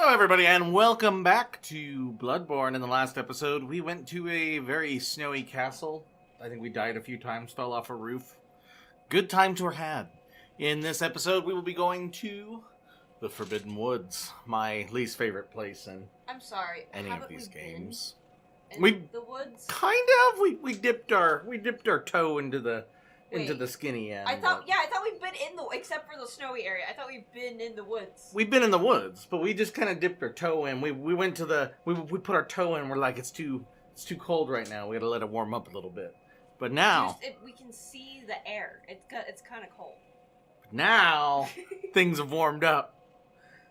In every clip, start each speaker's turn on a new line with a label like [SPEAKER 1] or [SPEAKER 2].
[SPEAKER 1] Hello everybody and welcome back to Bloodborne. In the last episode we went to a very snowy castle. I think we died a few times, fell off a roof. Good times were had. In this episode we will be going to the Forbidden Woods, my least favorite place in
[SPEAKER 2] I'm sorry.
[SPEAKER 1] any of these games.
[SPEAKER 2] In the woods?
[SPEAKER 1] Kind of. We dipped our toe into the skinny end.
[SPEAKER 2] I thought we've been in the except for the snowy area. I thought we've been in the woods.
[SPEAKER 1] We've been in the woods, but we just kind of dipped our toe in. We went to we put our toe in. We're like, it's too cold right now. We got to let it warm up a little bit. But now
[SPEAKER 2] we can see the air. It's kind of cold.
[SPEAKER 1] Now things have warmed up.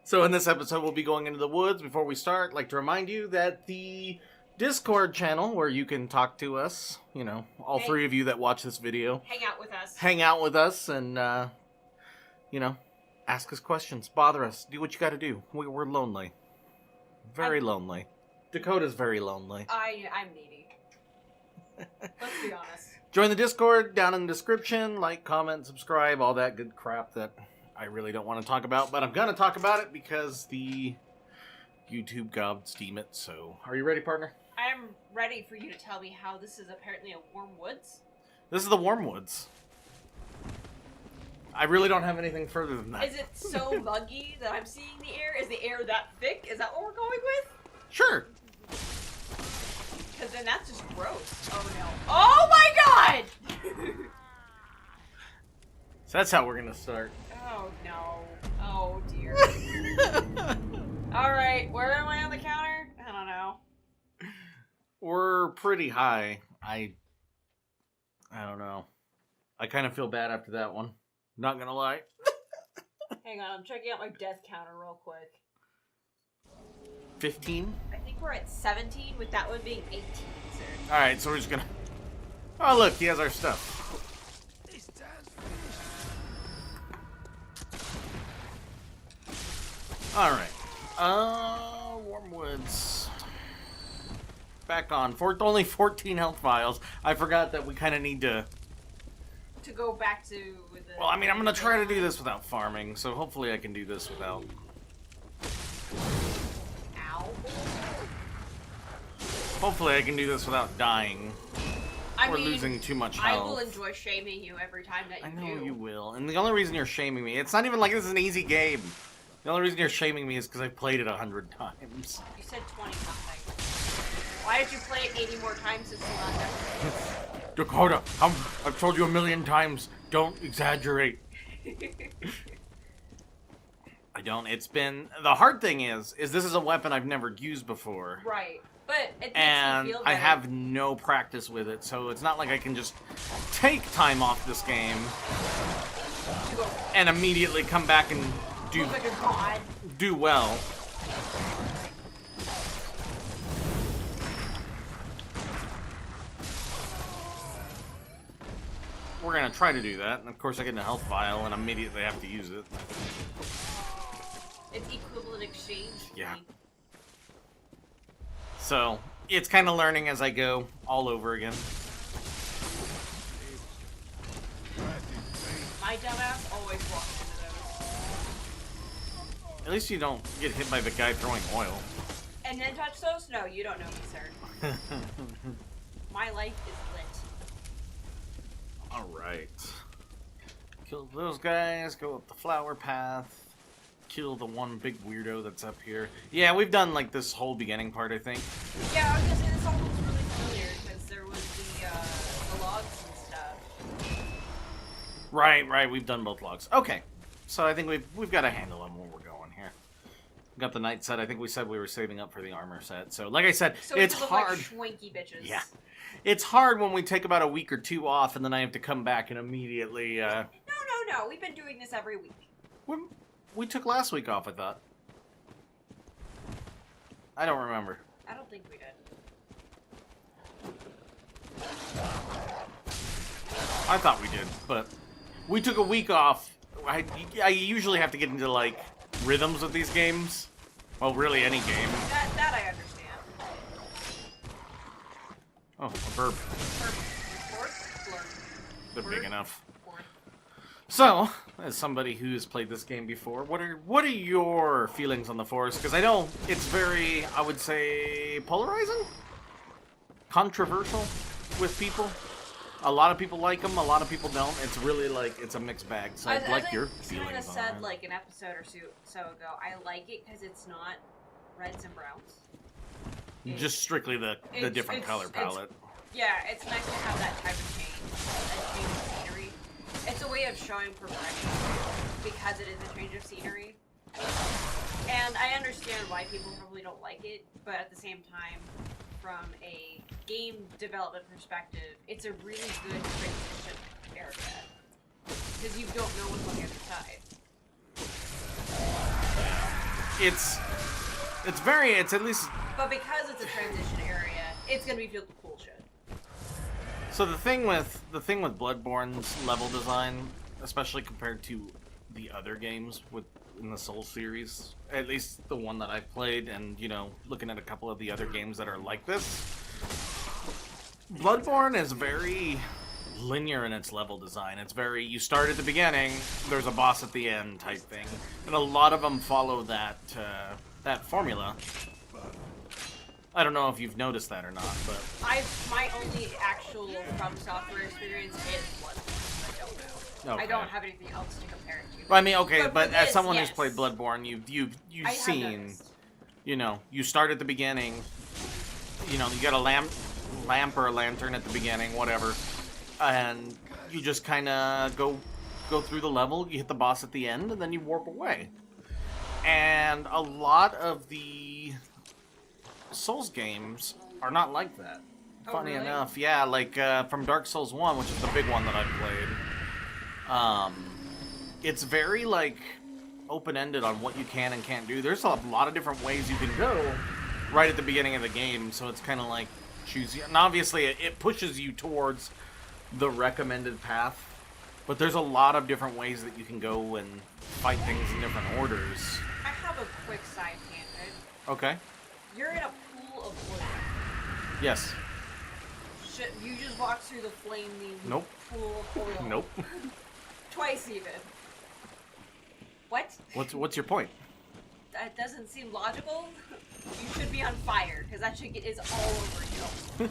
[SPEAKER 1] So in this episode, we'll be going into the woods. Before we start, I'd like to remind you that the Discord channel, where you can talk to us, three of you that watch this video. Hang out with us and, ask us questions. Bother us. Do what you gotta do. We're lonely. Very lonely. Dakota's very lonely.
[SPEAKER 2] I'm needy. Let's be honest.
[SPEAKER 1] Join the Discord down in the description. Like, comment, subscribe, all that good crap that I really don't want to talk about. But I'm gonna talk about it because the YouTube gods deem it. So, are you ready, partner?
[SPEAKER 2] I'm ready for you to tell me how this is apparently a warm woods.
[SPEAKER 1] This is the warm woods. I really don't have anything further than that.
[SPEAKER 2] Is it so muggy that I'm seeing the air? Is the air that thick? Is that what we're going with?
[SPEAKER 1] Sure.
[SPEAKER 2] Because then that's just gross. Oh no. Oh my god!
[SPEAKER 1] So that's how we're gonna start.
[SPEAKER 2] Oh no. Oh dear. Alright, where am I on the counter? I don't know.
[SPEAKER 1] We're pretty high. I don't know. I kind of feel bad after that one. Not gonna lie.
[SPEAKER 2] Hang on, I'm checking out my death counter real quick.
[SPEAKER 1] 15?
[SPEAKER 2] I think we're at 17 with that one being 18, sir.
[SPEAKER 1] Alright, so we're just gonna... Oh look, he has our stuff. Alright. Warm Woods. Back on. Only 14 health vials. I forgot that we kind of need to
[SPEAKER 2] go back to the...
[SPEAKER 1] Well, I mean, I'm going to try to do this without farming, so hopefully I can do this without...
[SPEAKER 2] Ow.
[SPEAKER 1] Hopefully I can do this without dying. Or losing too much health.
[SPEAKER 2] I will enjoy shaming you every time that you do.
[SPEAKER 1] I know you will. And the only reason you're shaming me, it's not even like this is an easy game. The only reason you're shaming me is because I've played it 100 times.
[SPEAKER 2] You said 20 something. Why did you play it 80 more times since you last episode?
[SPEAKER 1] Dakota, I've told you 1,000,000 times, don't exaggerate. I don't. It's been... The hard thing is this is a weapon I've never used before.
[SPEAKER 2] Right. But it makes
[SPEAKER 1] and
[SPEAKER 2] you feel better.
[SPEAKER 1] I have no practice with it, so it's not like I can just take time off this game and immediately come back and do well. We're gonna try to do that, and of course I get a health vial and immediately have to use it.
[SPEAKER 2] It's equivalent exchange.
[SPEAKER 1] Yeah. So, it's kind of learning as I go, all over again.
[SPEAKER 2] My dumbass always walks into those.
[SPEAKER 1] At least you don't get hit by the guy throwing oil.
[SPEAKER 2] And then touch those? No, you don't know me, sir. My life is lit.
[SPEAKER 1] Alright. Kill those guys, go up the flower path. Kill the one big weirdo that's up here. Yeah, we've done like this whole beginning part, I think.
[SPEAKER 2] Yeah, I was gonna say this all looks really familiar because there was the logs and stuff.
[SPEAKER 1] Right, we've done both logs. Okay, so I think we've got a handle on where we're going here. We got the knight set. I think we said we were saving up for the armor set. So, like I said,
[SPEAKER 2] so
[SPEAKER 1] it's hard.
[SPEAKER 2] Like schwanky bitches.
[SPEAKER 1] Yeah, it's hard when we take about a week or two off, and then I have to come back and immediately.
[SPEAKER 2] No. We've been doing this every week.
[SPEAKER 1] We took last week off, I thought. I don't remember.
[SPEAKER 2] I don't think we did.
[SPEAKER 1] I thought we did, but we took a week off. I usually have to get into, like, rhythms with these games. Well, really any game.
[SPEAKER 2] That I understand.
[SPEAKER 1] Oh, a burp.
[SPEAKER 2] Fourth?
[SPEAKER 1] They're big enough. So, as somebody who's played this game before, what are your feelings on the Forest? Because I know it's very, I would say, polarizing, controversial with people. A lot of people like them, a lot of people don't. It's really like it's a mixed bag. So I'd like your feelings
[SPEAKER 2] kind of
[SPEAKER 1] on
[SPEAKER 2] said
[SPEAKER 1] it.
[SPEAKER 2] like an episode or so ago. I like it because it's not reds and browns.
[SPEAKER 1] Just strictly the different color palette.
[SPEAKER 2] Yeah, it's nice to have that type of change, that change of scenery. It's a way of showing progression because it is a change of scenery. And I understand why people probably don't like it, but at the same time, from a game development perspective, it's a really good transition area. Because you don't know what's on the other side.
[SPEAKER 1] It's at least...
[SPEAKER 2] But because it's a transition area, it's gonna be filled with cool shit.
[SPEAKER 1] So the thing with Bloodborne's level design, especially compared to the other games in the Soul series, at least the one that I've played, and you know, looking at a couple of the other games that are like this, Bloodborne is very linear in its level design. It's very, you start at the beginning, there's a boss at the end type thing, and a lot of them follow that formula. I don't know if you've noticed that or not, but
[SPEAKER 2] my only actual From Software experience is Bloodborne. I don't know.
[SPEAKER 1] okay.
[SPEAKER 2] I don't have anything else to compare it to.
[SPEAKER 1] Well, I mean, okay, but as
[SPEAKER 2] this,
[SPEAKER 1] someone
[SPEAKER 2] yes.
[SPEAKER 1] who's played Bloodborne, you've seen, you know, you start at the beginning. You know, you got a lamp or a lantern at the beginning, whatever, and you just kind of go through the level. You hit the boss at the end, and then you warp away. And a lot of the Souls games are not like that.
[SPEAKER 2] Oh,
[SPEAKER 1] Funny
[SPEAKER 2] really?
[SPEAKER 1] enough, yeah, like from Dark Souls 1, which is the big one that I've played. It's very like open-ended on what you can and can't do. There's a lot of different ways you can go right at the beginning of the game, so it's kind of like choose. And obviously, it pushes you towards the recommended path. But there's a lot of different ways that you can go and fight things in different orders.
[SPEAKER 2] I have a quick side tangent.
[SPEAKER 1] Okay.
[SPEAKER 2] You're in a pool of oil.
[SPEAKER 1] Yes.
[SPEAKER 2] You just walked through the flaming
[SPEAKER 1] Nope.
[SPEAKER 2] pool of oil.
[SPEAKER 1] Nope.
[SPEAKER 2] Twice even. What?
[SPEAKER 1] What's your point?
[SPEAKER 2] That doesn't seem logical. You should be on fire, because that shit is all over you.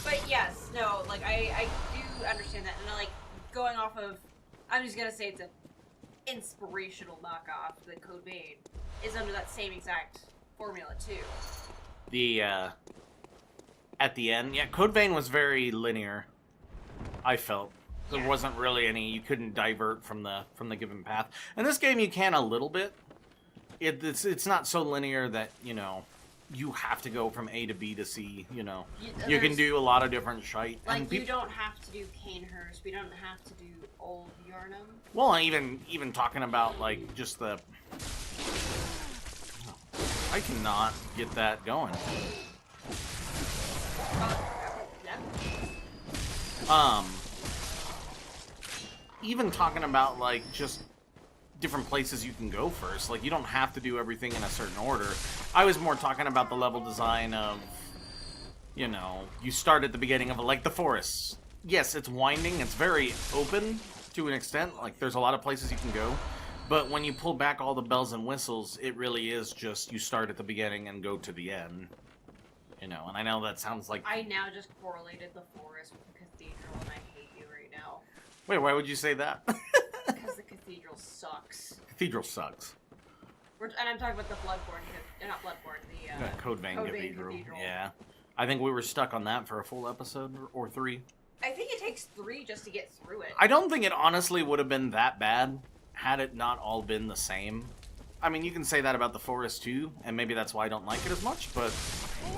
[SPEAKER 2] But yes, no, like, I do understand that, and like, going off of, I'm just gonna say it's an inspirational knockoff, the Code Vein, is under that same exact formula, too.
[SPEAKER 1] The, at the end, yeah, Code Vein was very linear, I felt. There wasn't really any, you couldn't divert from the given path. In this game, you can a little bit. It's not so linear that, you know, you have to go from A to B to C, you know. You can do a lot of different shite.
[SPEAKER 2] Like, you don't have to do Canehurst, we don't have to do Old Yarnum.
[SPEAKER 1] Well, even talking about, like, just the... I cannot get that going. Even talking about, like, just different places you can go first. Like, you don't have to do everything in a certain order. I was more talking about the level design of, you know, you start at the beginning of, like, the forests. Yes, it's winding. It's very open to an extent. Like, there's a lot of places you can go. But when you pull back all the bells and whistles, it really is just you start at the beginning and go to the end. You know, and I know that sounds like...
[SPEAKER 2] I now just correlated the forest with the cathedral, and I hate you right now.
[SPEAKER 1] Wait, why would you say that?
[SPEAKER 2] Because the cathedral sucks.
[SPEAKER 1] Cathedral sucks.
[SPEAKER 2] And I'm talking about the Bloodborne, not Bloodborne, the
[SPEAKER 1] Code Vein
[SPEAKER 2] Code Vein
[SPEAKER 1] Cathedral.
[SPEAKER 2] Cathedral.
[SPEAKER 1] Yeah. I think we were stuck on that for a full episode, or 3.
[SPEAKER 2] I think it takes 3 just to get through it.
[SPEAKER 1] I don't think it honestly would have been that bad had it not all been the same. I mean, you can say that about the forest too, and maybe that's why I don't like it as much, but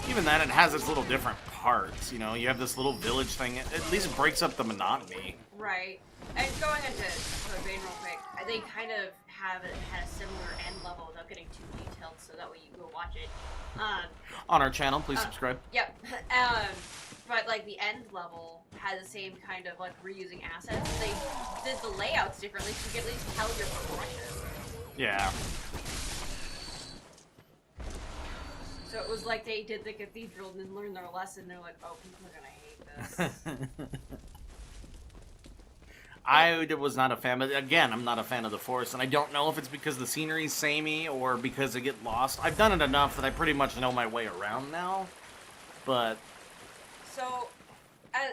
[SPEAKER 1] even then, it has its little different parts, you know? You have this little village thing, it at least breaks up the monotony.
[SPEAKER 2] Right. And going into Code Vein real quick, they kind of had a similar end level without getting too detailed, so that way you go watch it.
[SPEAKER 1] On our channel, please subscribe.
[SPEAKER 2] Yep. But, like, the end level had the same kind of, like, reusing assets. They did the layouts differently, so you can at least tell your progression.
[SPEAKER 1] Yeah.
[SPEAKER 2] So it was like they did the cathedral and then learned their lesson. They're like, oh, people are gonna hate this.
[SPEAKER 1] I was not a fan, but again, I'm not a fan of the forest, and I don't know if it's because the scenery's samey or because I get lost. I've done it enough that I pretty much know my way around now, but...
[SPEAKER 2] So,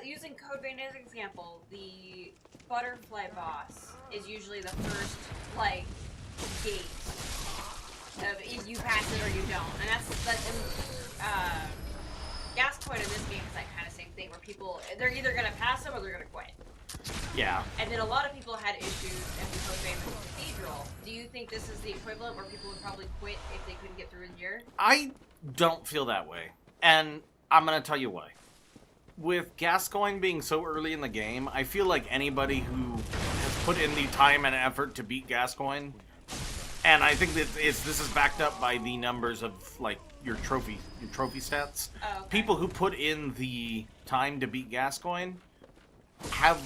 [SPEAKER 2] using Code Vein as an example, the butterfly boss is usually the first, like, gate of you pass it or you don't. And that's Gascoigne in this game is that kind of same thing, where people, they're either going to pass them or they're going to quit.
[SPEAKER 1] Yeah.
[SPEAKER 2] And then a lot of people had issues in the Code Vein with Cathedral. Do you think this is the equivalent where people would probably quit if they couldn't get through in here?
[SPEAKER 1] I don't feel that way, and I'm going to tell you why. With Gascoigne being so early in the game, I feel like anybody who has put in the time and effort to beat Gascoigne, and I think that this is backed up by the numbers of like your trophy stats.
[SPEAKER 2] Oh, okay.
[SPEAKER 1] People who put in the time to beat Gascoigne have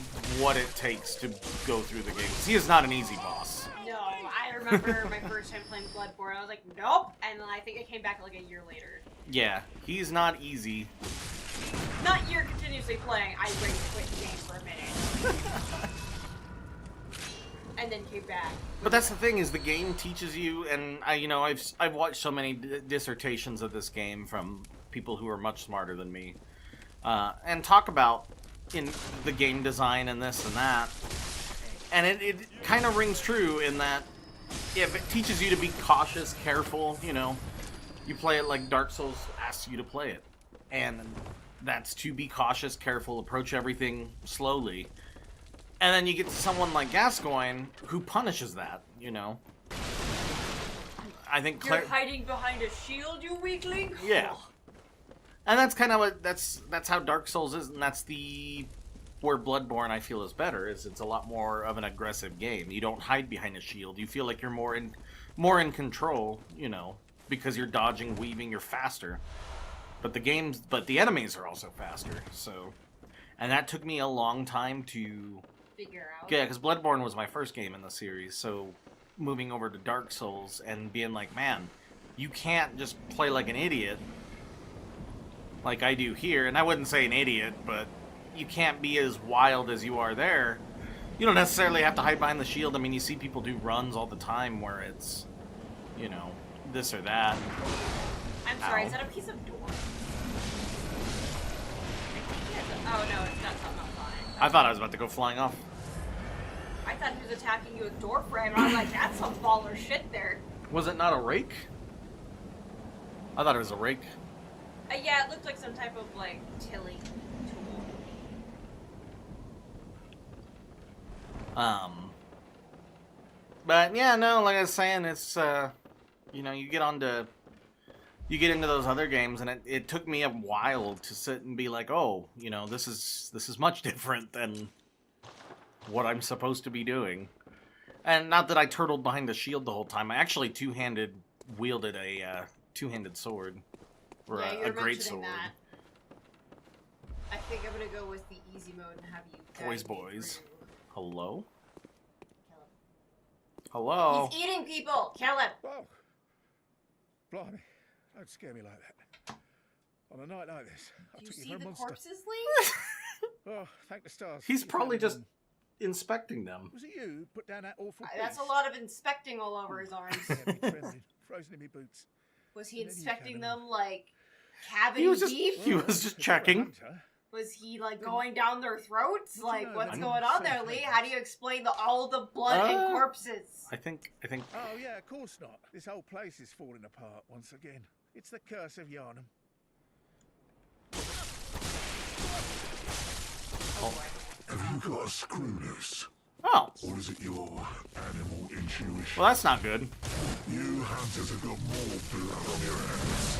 [SPEAKER 1] what it takes to go through the game. He is not an easy boss.
[SPEAKER 2] No, I remember my first time playing Bloodborne, I was like, nope, and then I think it came back like a year later.
[SPEAKER 1] Yeah, he's not easy.
[SPEAKER 2] Not you're continuously playing, I rage quit the game for a minute. And then came back.
[SPEAKER 1] But that's the thing, is the game teaches you, and I've watched so many dissertations of this game from people who are much smarter than me, and talk about in the game design and this and that, and it kind of rings true in that if it teaches you to be cautious, careful, you play it like Dark Souls asks you to play it, and that's to be cautious, careful, approach everything slowly. And then you get to someone like Gascoigne who punishes that, I think
[SPEAKER 2] You're hiding behind a shield, you weakling?
[SPEAKER 1] Yeah. And that's kind of what that's how Dark Souls is, and that's where Bloodborne I feel is better, is it's a lot more of an aggressive game. You don't hide behind a shield. You feel like you're more in control, because you're dodging, weaving, you're faster. But the enemies are also faster, so. And that took me a long time to
[SPEAKER 2] figure out.
[SPEAKER 1] Yeah, because Bloodborne was my first game in the series, so moving over to Dark Souls and being like, man, you can't just play like an idiot like I do here. And I wouldn't say an idiot, but you can't be as wild as you are there. You don't necessarily have to hide behind the shield. I mean, you see people do runs all the time where it's, this or that.
[SPEAKER 2] I'm sorry, is that a piece of door? Oh no, it's not something I'm fine.
[SPEAKER 1] I thought I was about to go flying off.
[SPEAKER 2] I thought he was attacking you with door frame, and I was like, that's some baller shit there.
[SPEAKER 1] Was it not a rake? I thought it was a rake.
[SPEAKER 2] Yeah, it looked like some type of, like, tilling tool.
[SPEAKER 1] But yeah, no, like I was saying, it's, you get into those other games, and it took me a while to sit and be like, oh, this is much different than what I'm supposed to be doing. And not that I turtled behind the shield the whole time. I actually two-handed wielded a two-handed sword. Or
[SPEAKER 2] yeah,
[SPEAKER 1] a great sword.
[SPEAKER 2] That. I think I'm gonna go with the easy mode and have you
[SPEAKER 1] Boys. Hello?
[SPEAKER 2] Kill him.
[SPEAKER 1] Hello?
[SPEAKER 2] He's eating people! Kill him!
[SPEAKER 3] Whoa. Blimey. Don't scare me like that. On a night like this, I
[SPEAKER 2] Do you
[SPEAKER 3] took you
[SPEAKER 2] see
[SPEAKER 3] for a
[SPEAKER 2] the
[SPEAKER 3] monster.
[SPEAKER 2] corpses, Lee?
[SPEAKER 3] Oh, thank the stars.
[SPEAKER 1] He's
[SPEAKER 3] You
[SPEAKER 1] probably
[SPEAKER 3] found
[SPEAKER 1] just
[SPEAKER 3] them.
[SPEAKER 1] inspecting them.
[SPEAKER 3] Was it you who put down that awful
[SPEAKER 2] That's a
[SPEAKER 3] beast?
[SPEAKER 2] lot of inspecting all over his arms.
[SPEAKER 3] Yeah, me trembling, frozen in my boots.
[SPEAKER 2] Was he
[SPEAKER 3] And then you
[SPEAKER 2] inspecting
[SPEAKER 3] found
[SPEAKER 2] them like cabin
[SPEAKER 1] He was just
[SPEAKER 2] beef?
[SPEAKER 1] he was just checking.
[SPEAKER 3] Hunter.
[SPEAKER 2] Was he like going down their throats?
[SPEAKER 3] Did you
[SPEAKER 2] Like,
[SPEAKER 3] know
[SPEAKER 2] what's
[SPEAKER 3] that
[SPEAKER 2] going on there, Lee? How do you explain all the blood and corpses?
[SPEAKER 1] I think
[SPEAKER 3] Oh yeah, of course not. This whole place is falling apart once again. It's the curse of Yarnum.
[SPEAKER 4] Have you got a screw loose?
[SPEAKER 1] Oh,
[SPEAKER 4] Or is it your animal intuition?
[SPEAKER 1] well, that's not good.
[SPEAKER 4] You hunters have got more blood on your hands.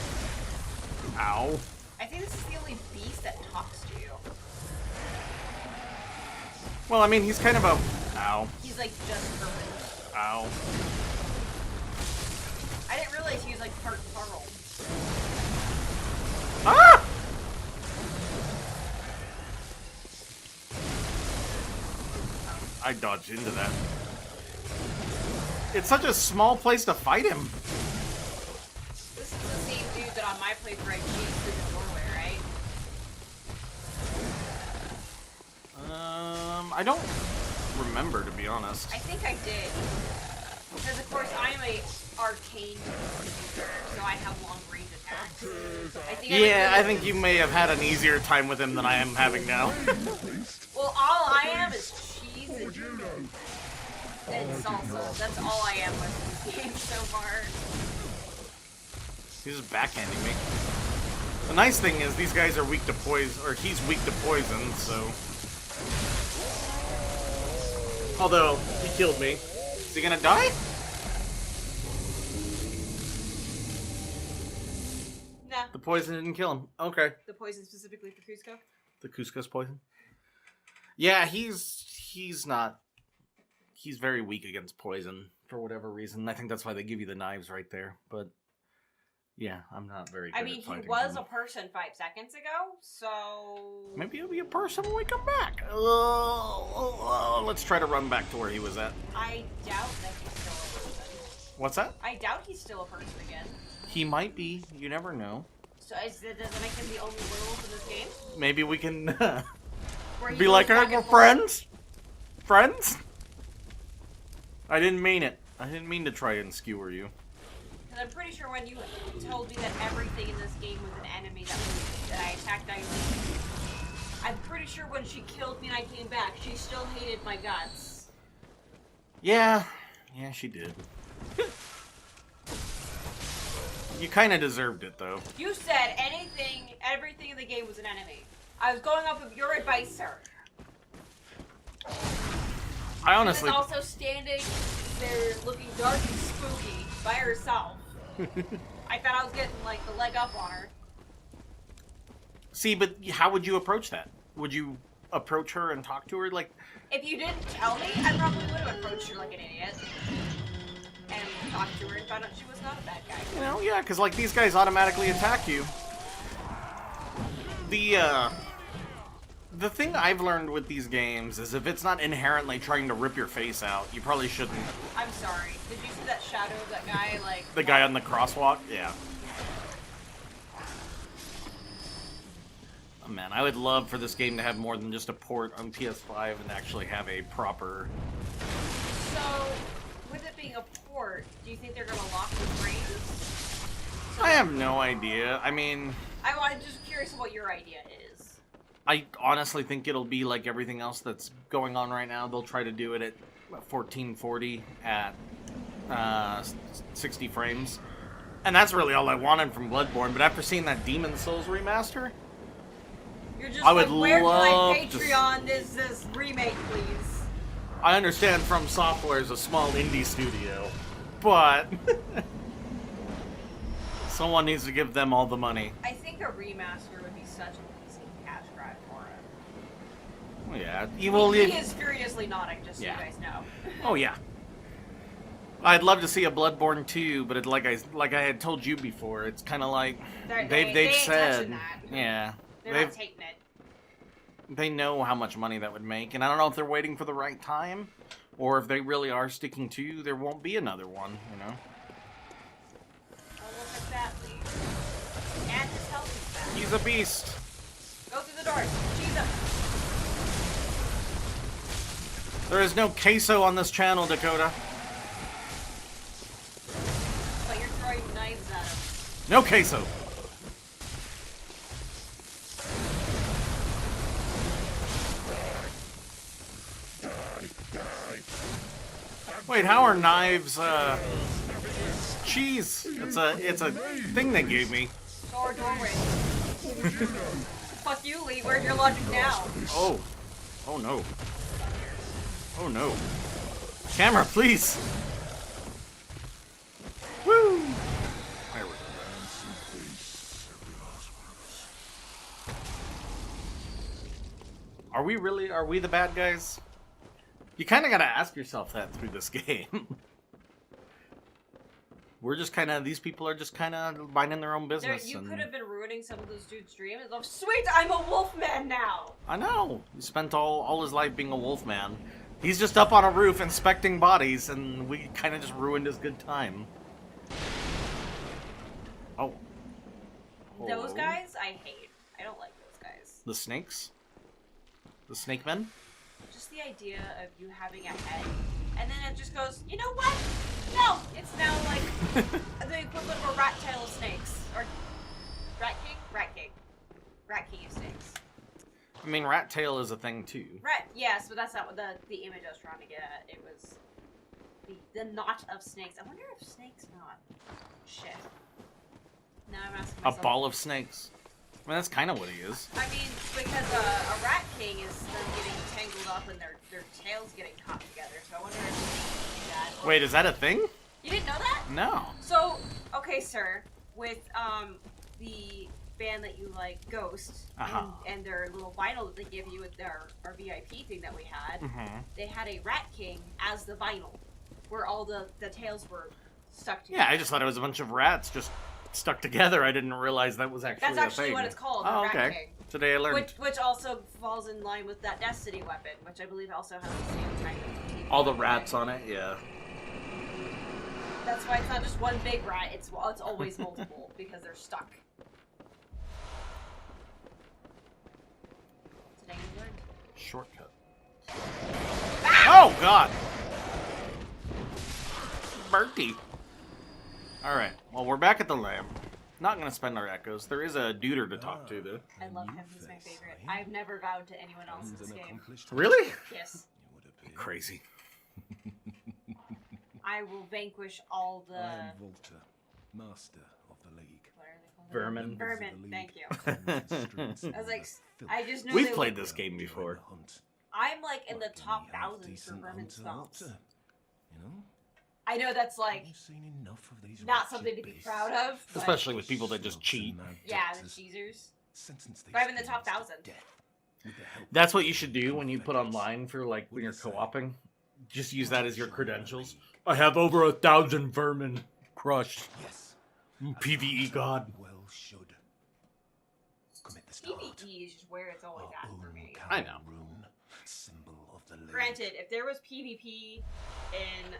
[SPEAKER 1] Ow.
[SPEAKER 2] I think this is the only beast that talks to you.
[SPEAKER 1] Well, I mean, he's kind of a... Ow.
[SPEAKER 2] He's like just purple.
[SPEAKER 1] Ow.
[SPEAKER 2] I didn't realize he was like part coral.
[SPEAKER 1] Ah! I dodged into that. It's such a small place to fight him.
[SPEAKER 2] This is the same dude that on my playthrough I chased through the doorway, right?
[SPEAKER 1] I don't remember, to be honest.
[SPEAKER 2] I think I did. Because of course I'm a arcane user, so I have long range attacks.
[SPEAKER 1] I think you may have had an easier time with him than I am having now.
[SPEAKER 2] Well, all I am is cheese and salsa. That's all I am with this game so far.
[SPEAKER 1] He's just backhanding me. The nice thing is these guys are weak to poison, or he's weak to poison, so... Although, he killed me. Is he gonna die?
[SPEAKER 2] Nah.
[SPEAKER 1] The poison didn't kill him. Okay.
[SPEAKER 2] The poison specifically for Cusco?
[SPEAKER 1] The Cusco's poison? Yeah, he's not... He's very weak against poison, for whatever reason. I think that's why they give you the knives right there, but... Yeah, I'm not very good
[SPEAKER 2] I mean,
[SPEAKER 1] at fighting
[SPEAKER 2] he was
[SPEAKER 1] him.
[SPEAKER 2] a person 5 seconds ago, so...
[SPEAKER 1] Maybe he'll be a person when we come back. Let's try to run back to where he was at.
[SPEAKER 2] I doubt that he's still a person.
[SPEAKER 1] What's that?
[SPEAKER 2] I doubt he's still a person again.
[SPEAKER 1] He might be. You never know.
[SPEAKER 2] So does that make him the only werewolf in this game?
[SPEAKER 1] Maybe we can
[SPEAKER 2] Where he
[SPEAKER 1] be
[SPEAKER 2] goes
[SPEAKER 1] like,
[SPEAKER 2] back
[SPEAKER 1] we're
[SPEAKER 2] and forth?
[SPEAKER 1] friends? Friends? I didn't mean it. I didn't mean to try and skewer you.
[SPEAKER 2] Because I'm pretty sure when you told me that everything in this game was an enemy that I attacked, I'm pretty sure when she killed me and I came back, she still hated my guts.
[SPEAKER 1] Yeah. Yeah, she did. You kind of deserved it, though.
[SPEAKER 2] You said everything in the game was an enemy. I was going off of your advice, sir.
[SPEAKER 1] I honestly...
[SPEAKER 2] She was also standing there looking dark and spooky by herself. I thought I was getting, like, the leg up on her.
[SPEAKER 1] See, but how would you approach that? Would you approach her and talk to her? Like,
[SPEAKER 2] If you didn't tell me, I probably would have approached her like an idiot. And talked to her and found out she was not a bad guy.
[SPEAKER 1] you know, yeah, because, like, these guys automatically attack you. The thing I've learned with these games is if it's not inherently trying to rip your face out, you probably shouldn't.
[SPEAKER 2] I'm sorry. Did you see that shadow of that guy, like...
[SPEAKER 1] The guy on the crosswalk? Yeah. Oh, man, I would love for this game to have more than just a port on PS5 and actually have a proper...
[SPEAKER 2] So, with it being a port, do you think they're going to lock the frames?
[SPEAKER 1] I have no idea. I mean...
[SPEAKER 2] I'm just curious what your idea is.
[SPEAKER 1] I honestly think it'll be like everything else that's going on right now. They'll try to do it at 1440 at 60 frames. And that's really all I wanted from Bloodborne. But after seeing that Demon Souls remaster,
[SPEAKER 2] You're just
[SPEAKER 1] I would
[SPEAKER 2] like, where can
[SPEAKER 1] love
[SPEAKER 2] I
[SPEAKER 1] to
[SPEAKER 2] Patreon this remake, please?
[SPEAKER 1] I understand From Software is a small indie studio, but someone needs to give them all the money.
[SPEAKER 2] I think a remaster would be such an easy cash grab for him.
[SPEAKER 1] Yeah,
[SPEAKER 2] He is furiously nodding, just so
[SPEAKER 1] Yeah.
[SPEAKER 2] you guys know.
[SPEAKER 1] Oh yeah. I'd love to see a Bloodborne 2, but like I had told you before, it's kind of like
[SPEAKER 2] They
[SPEAKER 1] they've
[SPEAKER 2] ain't
[SPEAKER 1] said,
[SPEAKER 2] touching that.
[SPEAKER 1] yeah,
[SPEAKER 2] They're not taking it.
[SPEAKER 1] they know how much money that would make, and I don't know if they're waiting for the right time, or if they really are sticking to there won't be another one, you know.
[SPEAKER 2] Oh, look at that, Lee. And his health is back.
[SPEAKER 1] He's a beast.
[SPEAKER 2] Go through the door. Jesus.
[SPEAKER 1] There is no queso on this channel, Dakota.
[SPEAKER 2] But you're throwing knives at him.
[SPEAKER 1] No queso. Wait, how are knives, cheese? It's a thing they gave me.
[SPEAKER 2] Door doorway. Fuck you, Lee. Where's your logic now?
[SPEAKER 1] Oh. Oh no. Oh no. Camera, please. Woo! There we go. Are we the bad guys? You kind of got to ask yourself that through this game. We're just kind of, these people are just kind of minding their own business.
[SPEAKER 2] You
[SPEAKER 1] and...
[SPEAKER 2] could have been ruining some of those dudes' dreams. Oh, sweet, I'm a wolfman now!
[SPEAKER 1] I know. He spent all his life being a wolfman. He's just up on a roof inspecting bodies, and we kind of just ruined his good time. Oh.
[SPEAKER 2] Those
[SPEAKER 1] Oh.
[SPEAKER 2] guys, I hate. I don't like those guys.
[SPEAKER 1] The snakes? The snake men?
[SPEAKER 2] just the idea of you having a head, and then it just goes, you know what? No, it's now like the equivalent of a rat tail of snakes. Or rat king? Rat king. Rat king of snakes.
[SPEAKER 1] I mean, rat tail is a thing too.
[SPEAKER 2] Rat, yes, but that's not what the image I was trying to get at. It was the knot of snakes. I wonder if snakes knot. Shit. Now I'm asking
[SPEAKER 1] A
[SPEAKER 2] myself.
[SPEAKER 1] ball of snakes. I mean, that's kind of what he is.
[SPEAKER 2] I mean, because a rat king is them getting tangled up and their tails getting caught together. So I wonder if it's that.
[SPEAKER 1] Wait, is that a thing?
[SPEAKER 2] You didn't know that?
[SPEAKER 1] No.
[SPEAKER 2] So, okay, sir, with the band that you like, Ghost, and their little vinyl that they give you with our VIP thing that we had, they had a rat king as the vinyl, where all the tails were stuck together.
[SPEAKER 1] Yeah, I just thought it was a bunch of rats just stuck together. I didn't realize that was actually
[SPEAKER 2] That's
[SPEAKER 1] a
[SPEAKER 2] actually
[SPEAKER 1] thing.
[SPEAKER 2] what it's called,
[SPEAKER 1] Oh,
[SPEAKER 2] the
[SPEAKER 1] okay.
[SPEAKER 2] rat king.
[SPEAKER 1] Today I learned.
[SPEAKER 2] Which also falls in line with that Destiny weapon, which I believe also has the same type of...
[SPEAKER 1] All the rats on it, yeah.
[SPEAKER 2] That's why it's not just one big rat, it's always multiple, because they're stuck. Today you learned.
[SPEAKER 1] Shortcut. Oh, God! Bertie. Alright, well, we're back at the lab. Not gonna spend our echoes. There is a duder to talk to, though.
[SPEAKER 2] I love him, he's my favorite. I've never vowed to anyone else in this game.
[SPEAKER 1] Really?
[SPEAKER 2] Yes.
[SPEAKER 1] Crazy.
[SPEAKER 2] I will vanquish all the...
[SPEAKER 3] I am Volta, master of the League.
[SPEAKER 2] What are they called?
[SPEAKER 1] Vermin.
[SPEAKER 2] Vermin, thank you. I was like, I just knew
[SPEAKER 1] We've
[SPEAKER 2] they
[SPEAKER 1] played
[SPEAKER 2] would-
[SPEAKER 1] this game before.
[SPEAKER 2] I'm like in the top 1,000 for Vermin stomps.
[SPEAKER 3] You know?
[SPEAKER 2] I know that's like
[SPEAKER 3] I've seen enough of these
[SPEAKER 2] not
[SPEAKER 3] wretched
[SPEAKER 2] something to be
[SPEAKER 3] beasts.
[SPEAKER 2] proud of. But
[SPEAKER 1] Especially with people that just cheat.
[SPEAKER 2] yeah, the cheesers.
[SPEAKER 3] Sentence these
[SPEAKER 2] But I'm in the top
[SPEAKER 3] things to
[SPEAKER 2] 1,000.
[SPEAKER 3] death with the help
[SPEAKER 1] That's what
[SPEAKER 3] of
[SPEAKER 1] you should do when you put online for, like, when you're co-oping. Just use that as your credentials. I have over 1,000 vermin crushed.
[SPEAKER 3] Yes.
[SPEAKER 1] PvE god.
[SPEAKER 3] Well should. Commit the start.
[SPEAKER 2] PvE is just where it's always
[SPEAKER 3] Our
[SPEAKER 2] at for
[SPEAKER 3] own
[SPEAKER 2] me.
[SPEAKER 1] I know.
[SPEAKER 3] Rune, symbol of the League.
[SPEAKER 2] Granted, if there was PvP in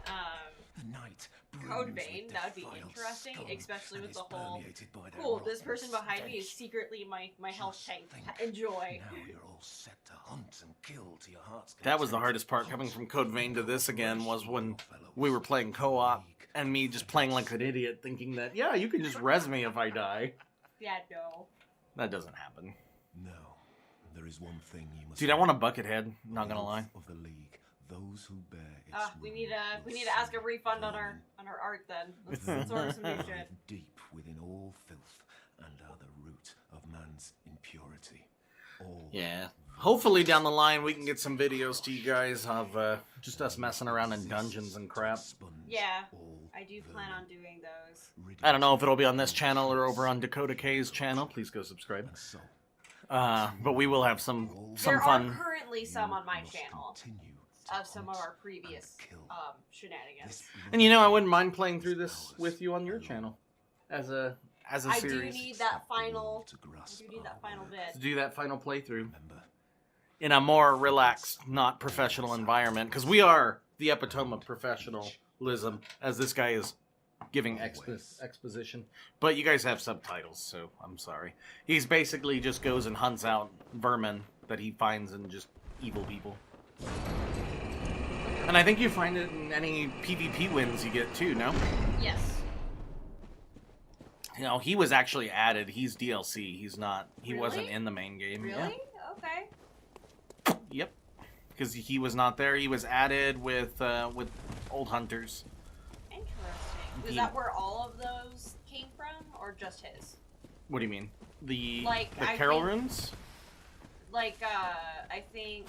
[SPEAKER 3] The night
[SPEAKER 2] Code
[SPEAKER 3] brooms
[SPEAKER 2] Vein,
[SPEAKER 3] with
[SPEAKER 2] that would be
[SPEAKER 3] defiled
[SPEAKER 2] interesting,
[SPEAKER 3] scum
[SPEAKER 2] especially
[SPEAKER 3] and
[SPEAKER 2] with
[SPEAKER 3] is
[SPEAKER 2] the whole,
[SPEAKER 3] permeated by their
[SPEAKER 2] cool, this
[SPEAKER 3] rotten
[SPEAKER 2] person behind me is
[SPEAKER 3] stench.
[SPEAKER 2] secretly my health
[SPEAKER 3] Just
[SPEAKER 2] tank.
[SPEAKER 3] think,
[SPEAKER 2] Enjoy.
[SPEAKER 3] Now you're all set to hunt and kill to your heart's
[SPEAKER 1] That was the
[SPEAKER 3] content.
[SPEAKER 1] hardest part coming from Code Vein to this again, was when we were playing co-op and me just playing like an idiot thinking that, yeah, you can just res me if I die.
[SPEAKER 2] Yeah, no.
[SPEAKER 1] That doesn't happen.
[SPEAKER 3] No, there is one thing you must.
[SPEAKER 1] Dude, I want a bucket head, not gonna lie.
[SPEAKER 3] Of the League, those who bear its
[SPEAKER 2] We
[SPEAKER 3] rune
[SPEAKER 2] need
[SPEAKER 3] will
[SPEAKER 2] to ask a
[SPEAKER 3] see
[SPEAKER 2] refund on
[SPEAKER 3] vermin.
[SPEAKER 2] our art then. Let's order some new shit.
[SPEAKER 3] Deep within all filth and are the root of man's impurity. All
[SPEAKER 1] Yeah. Hopefully down the line we can get some videos to you guys of just us messing around in dungeons and crap.
[SPEAKER 3] sponge
[SPEAKER 2] Yeah,
[SPEAKER 3] all
[SPEAKER 2] I do plan
[SPEAKER 3] vermin.
[SPEAKER 2] on doing those.
[SPEAKER 1] I don't know if it'll be on this channel or over on Dakota K's channel. Please go subscribe.
[SPEAKER 3] And so,
[SPEAKER 1] But we will have some
[SPEAKER 2] There
[SPEAKER 1] fun.
[SPEAKER 2] are currently some on my
[SPEAKER 3] must
[SPEAKER 2] channel
[SPEAKER 3] continue to
[SPEAKER 2] of some of
[SPEAKER 3] hunt
[SPEAKER 2] our previous
[SPEAKER 3] and kill.
[SPEAKER 2] shenanigans.
[SPEAKER 3] This
[SPEAKER 1] And you know, I wouldn't mind
[SPEAKER 3] blood
[SPEAKER 1] playing through
[SPEAKER 3] is
[SPEAKER 1] this
[SPEAKER 3] ours
[SPEAKER 1] with you on your
[SPEAKER 3] alone.
[SPEAKER 1] channel as a
[SPEAKER 2] I do
[SPEAKER 1] series.
[SPEAKER 2] need that final.
[SPEAKER 3] To grasp
[SPEAKER 2] I do need that
[SPEAKER 3] our
[SPEAKER 2] final
[SPEAKER 3] word.
[SPEAKER 2] bit.
[SPEAKER 1] To do that final playthrough
[SPEAKER 3] Remember,
[SPEAKER 1] in a more relaxed, not professional environment, because we are the epitome of professionalism, as this guy is giving exposition. But you guys have subtitles, so I'm sorry. He's basically just goes and hunts out vermin that he finds in just evil people. And I think you find it in any PvP wins you get too, no?
[SPEAKER 2] Yes.
[SPEAKER 1] You know, he was actually added. He's DLC. He's not. He wasn't
[SPEAKER 2] Really?
[SPEAKER 1] in the main game.
[SPEAKER 2] Really? Okay.
[SPEAKER 1] Yeah. Yep. Because he was not there. He was added with old hunters.
[SPEAKER 2] Interesting. Is
[SPEAKER 1] He-
[SPEAKER 2] that where all of those came from, or just his?
[SPEAKER 1] What do you mean? The
[SPEAKER 2] Like,
[SPEAKER 1] the
[SPEAKER 2] I
[SPEAKER 1] Carol
[SPEAKER 2] think-
[SPEAKER 1] runes?
[SPEAKER 2] Like, I think.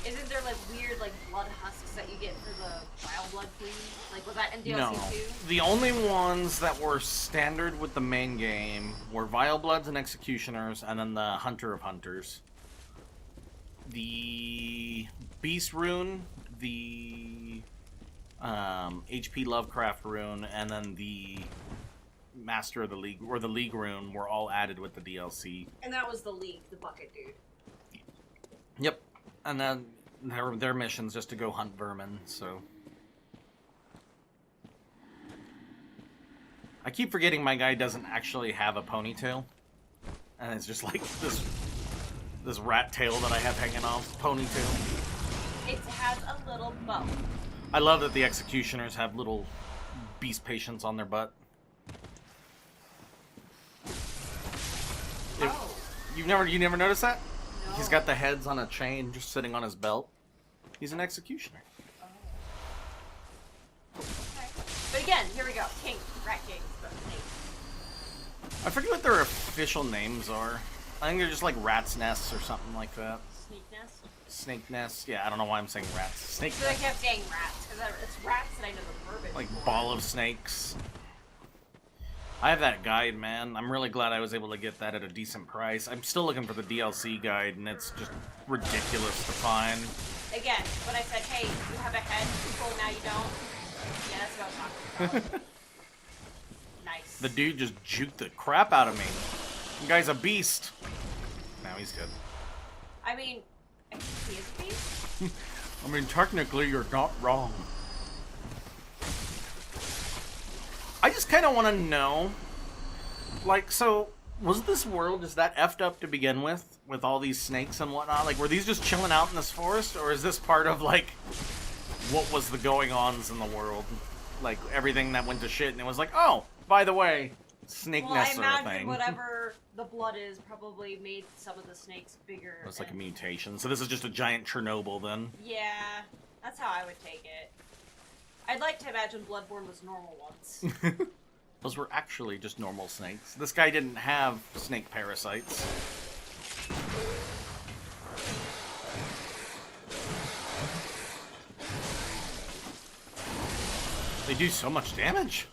[SPEAKER 2] Isn't there like weird like blood husks that you get for the Wild Blood Queen? Like, was that in DLC
[SPEAKER 1] No.
[SPEAKER 2] too?
[SPEAKER 1] The only ones that were standard with the main game were Vile Bloods and Executioners, and then the Hunter of Hunters. The Beast rune, the HP Lovecraft rune, and then the Master of the League, or the League rune, were all added with the DLC.
[SPEAKER 2] And that was the League, the bucket dude.
[SPEAKER 1] Yep. And then their mission's just to go hunt vermin, so... I keep forgetting my guy doesn't actually have a ponytail. And it's just like this this rat tail that I have hanging off, ponytail.
[SPEAKER 2] It has a little bow.
[SPEAKER 1] I love that the executioners have little beast patients on their butt.
[SPEAKER 2] Oh.
[SPEAKER 1] You never noticed that?
[SPEAKER 2] No.
[SPEAKER 1] He's got the heads on a chain just sitting on his belt. He's an executioner.
[SPEAKER 2] Okay. But again, here we go. King. Rat king. Snake.
[SPEAKER 1] I forget what their official names are. I think they're just like rat's nests or something like that.
[SPEAKER 2] Snake nest.
[SPEAKER 1] Snake nests? Yeah, I don't know why I'm saying rats. Snake
[SPEAKER 2] So I
[SPEAKER 1] nests.
[SPEAKER 2] kept saying rats, because it's rats that I know the verb is.
[SPEAKER 1] Like
[SPEAKER 2] for.
[SPEAKER 1] ball of snakes. I have that guide, man. I'm really glad I was able to get that at a decent price. I'm still looking for the DLC guide, and it's just ridiculous to find.
[SPEAKER 2] Again, when I said, hey, you have a head, cool, now you don't. Yeah, that's what I'm talking about. Nice.
[SPEAKER 1] The dude just juked the crap out of me. The guy's a beast. Now he's good.
[SPEAKER 2] I mean, I think he is a beast.
[SPEAKER 1] I mean, technically, you're not wrong. I just kind of want to know, like, so, was this world just that effed up to begin with all these snakes and whatnot? Like, were these just chilling out in this forest, or is this part of, like, what was the going-ons in the world? Like, everything that went to shit, and it was like, oh, by the way, snake
[SPEAKER 2] Well,
[SPEAKER 1] nests
[SPEAKER 2] I
[SPEAKER 1] are a
[SPEAKER 2] imagine
[SPEAKER 1] thing.
[SPEAKER 2] whatever the blood is probably made some of the snakes bigger.
[SPEAKER 1] It's like a
[SPEAKER 2] and-
[SPEAKER 1] mutation. So this is just a giant Chernobyl, then?
[SPEAKER 2] Yeah, that's how I would take it. I'd like to imagine Bloodborne was normal once.
[SPEAKER 1] Those were actually just normal snakes. This guy didn't have snake parasites. They do so much damage.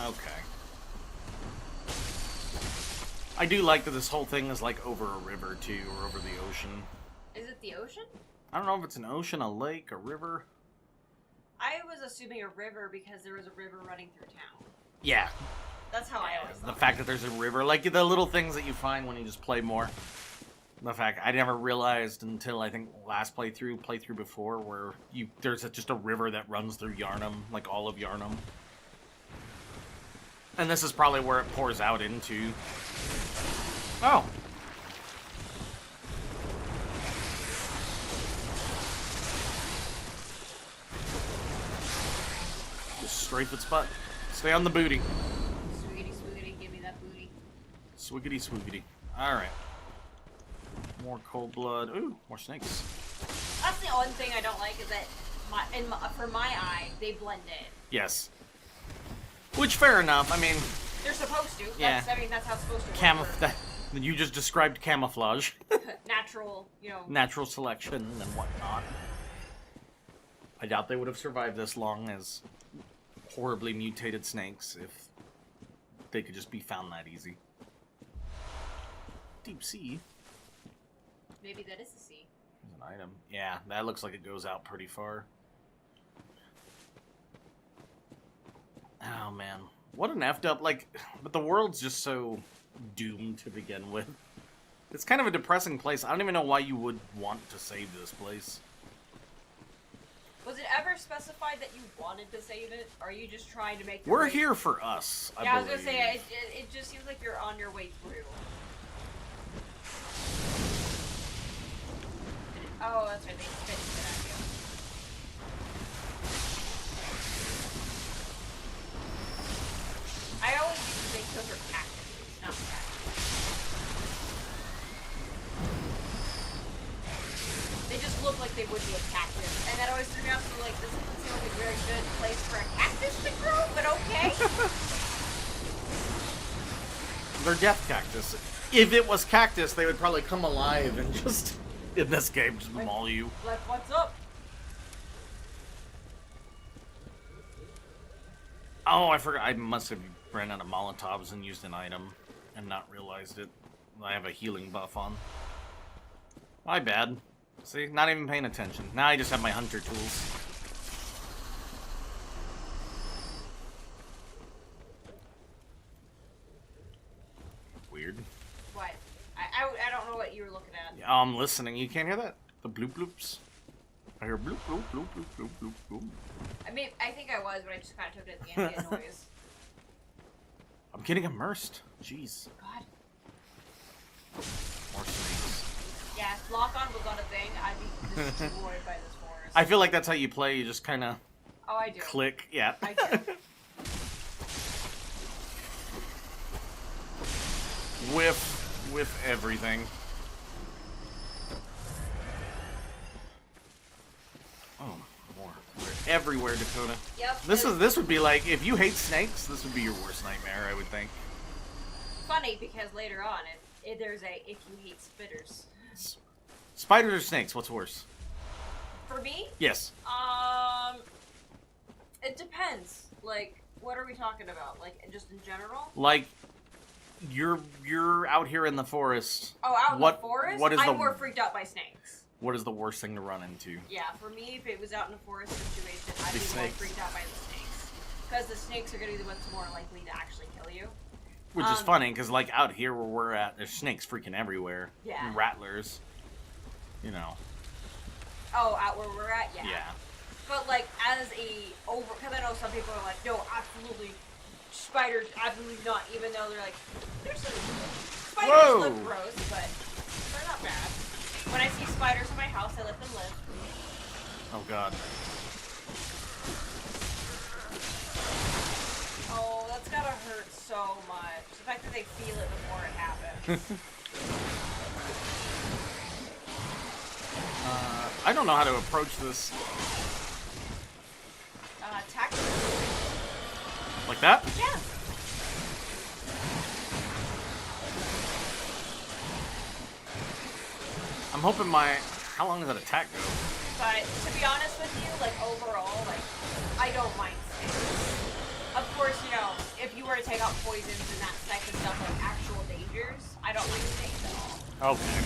[SPEAKER 1] Okay. I do like that this whole thing is like over a river too, or over the ocean.
[SPEAKER 2] Is it the ocean?
[SPEAKER 1] I don't know if it's an ocean, a lake, a river.
[SPEAKER 2] I was assuming a river because there was a river running through town.
[SPEAKER 1] Yeah,
[SPEAKER 2] That's how I always
[SPEAKER 1] the
[SPEAKER 2] thought.
[SPEAKER 1] fact that there's a river, like the little things that you find when you just play more. The fact I never realized until I think last playthrough before, where there's just a river that runs through Yarnum, like all of Yarnum. And this is probably where it pours out into. Oh. Just strafe its butt. Stay on the booty.
[SPEAKER 2] Swiggity, swiggity, give me that booty.
[SPEAKER 1] Swiggity swiggity. Alright. More cold blood. Ooh, more snakes.
[SPEAKER 2] That's the one thing I don't like is that for my eye, they blend in.
[SPEAKER 1] Yes. Which, fair enough. I mean,
[SPEAKER 2] They're supposed to.
[SPEAKER 1] Yeah.
[SPEAKER 2] I mean, that's how it's supposed to work.
[SPEAKER 1] You just described camouflage.
[SPEAKER 2] Natural,
[SPEAKER 1] Natural selection and whatnot. I doubt they would have survived this long as horribly mutated snakes if they could just be found that easy. Deep sea.
[SPEAKER 2] Maybe that is the sea.
[SPEAKER 1] There's an item. Yeah, that looks like it goes out pretty far. Oh man. What an effed up, but the world's just so doomed to begin with. It's kind of a depressing place. I don't even know why you would want to save this place.
[SPEAKER 2] Was it ever specified that you wanted to save it? Or are you just trying to make
[SPEAKER 1] We're here for us, I
[SPEAKER 2] Yeah, I was
[SPEAKER 1] believe.
[SPEAKER 2] gonna say, it just seems like you're on your way through. Oh, that's right, they spit it at you. I always used to think those are cactuses, not cactus. They just look like they would be a cactus. And that always threw me off, so like, this doesn't seem like a very good place for a cactus to grow, but okay.
[SPEAKER 1] They're death cactus. If it was cactus, they would probably come alive and just, in this game, just maul you.
[SPEAKER 2] Like, what's up?
[SPEAKER 1] Oh, I forgot. I must have ran out of Molotovs and used an item and not realized it. I have a healing buff on. My bad. See, not even paying attention. Now I just have my hunter tools. Weird.
[SPEAKER 2] What? I don't know what you were looking at.
[SPEAKER 1] Yeah, I'm listening. You can't hear that? The bloop bloops. I hear bloop bloop bloop bloop bloop bloop bloop.
[SPEAKER 2] I mean, I think I was, but I just kind of took it as the ambient noise.
[SPEAKER 1] I'm getting immersed. Jeez.
[SPEAKER 2] God. Yeah, if lock-on was not a thing, I'd be destroyed by this forest.
[SPEAKER 1] I feel like that's how you play. You just kind of
[SPEAKER 2] Oh, I do.
[SPEAKER 1] click. Yeah.
[SPEAKER 2] I do.
[SPEAKER 1] With everything. Oh, more. We're everywhere, Dakota.
[SPEAKER 2] Yep.
[SPEAKER 1] This would be like, if you hate snakes, this would be your worst nightmare, I would think.
[SPEAKER 2] Funny because later on, there's a if you hate spitters.
[SPEAKER 1] Spiders or snakes? What's worse?
[SPEAKER 2] For me,
[SPEAKER 1] Yes.
[SPEAKER 2] it depends. Like, what are we talking about? Like, just in general?
[SPEAKER 1] Like, you're out here in the forest.
[SPEAKER 2] Oh, out in the forest?
[SPEAKER 1] What is
[SPEAKER 2] I'm
[SPEAKER 1] the
[SPEAKER 2] more freaked out by snakes.
[SPEAKER 1] What is the worst thing to run into?
[SPEAKER 2] Yeah, for me, if it was out in a forest situation, I'd
[SPEAKER 1] The
[SPEAKER 2] be more
[SPEAKER 1] snakes.
[SPEAKER 2] freaked out by the snakes. Because the snakes are going to be the ones more likely to actually kill you.
[SPEAKER 1] Which is funny, because like out here where we're at, there's snakes freaking everywhere.
[SPEAKER 2] Yeah.
[SPEAKER 1] And rattlers. You know.
[SPEAKER 2] Oh, out where we're at? Yeah.
[SPEAKER 1] Yeah.
[SPEAKER 2] But, like, because I know some people are like, no, absolutely, spiders, absolutely not, even though they're like, there's some, spiders
[SPEAKER 1] Whoa.
[SPEAKER 2] look gross, but they're not bad. When I see spiders in my house, I let them live.
[SPEAKER 1] Oh god.
[SPEAKER 2] Oh, that's gotta hurt so much. The fact that they feel it before it happens.
[SPEAKER 1] I don't know how to approach this.
[SPEAKER 2] Tactical.
[SPEAKER 1] Like that?
[SPEAKER 2] Yeah.
[SPEAKER 1] I'm hoping how long does that attack go?
[SPEAKER 2] But to be honest with you, like overall, like I don't mind snakes. Of course, you know, if you were to take out poisons and that type of stuff, like actual dangers, I don't like snakes at all.
[SPEAKER 1] Okay.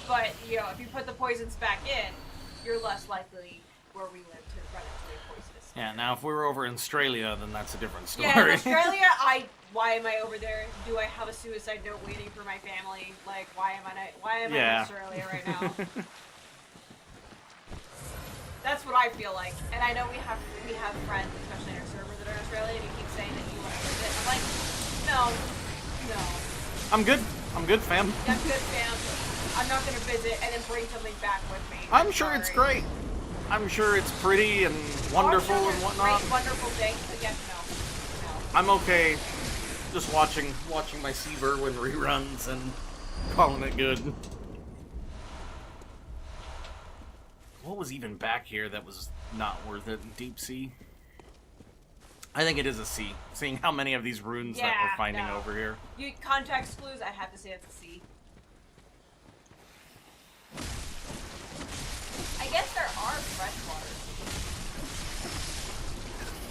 [SPEAKER 2] But you know, if you put the poisons back in, you're less likely where we live to run into a poisonous snake.
[SPEAKER 1] Yeah, now if we were over in Australia, then that's a different story.
[SPEAKER 2] Yeah, in Australia, why am I over there? Do I have a suicide note waiting for my family? Like, why am I in Australia right now? That's what I feel like. And I know we have friends, especially in our server, that are in Australia, and you keep saying that you want to visit. I'm like, no.
[SPEAKER 1] I'm good, fam.
[SPEAKER 2] I'm good, fam. I'm not going to visit and then bring something back with me.
[SPEAKER 1] I'm sure it's great. I'm sure it's pretty and wonderful
[SPEAKER 2] I'm sure
[SPEAKER 1] and
[SPEAKER 2] there's
[SPEAKER 1] whatnot.
[SPEAKER 2] Great, wonderful things, but yes, no.
[SPEAKER 1] I'm okay just watching my Seaverwin reruns and calling it good. What was even back here that was not worth it in Deep Sea? I think it is a C, seeing how many of these runes that we're finding over here.
[SPEAKER 2] You context clues, I'd have to say it's a C. I guess there are freshwater.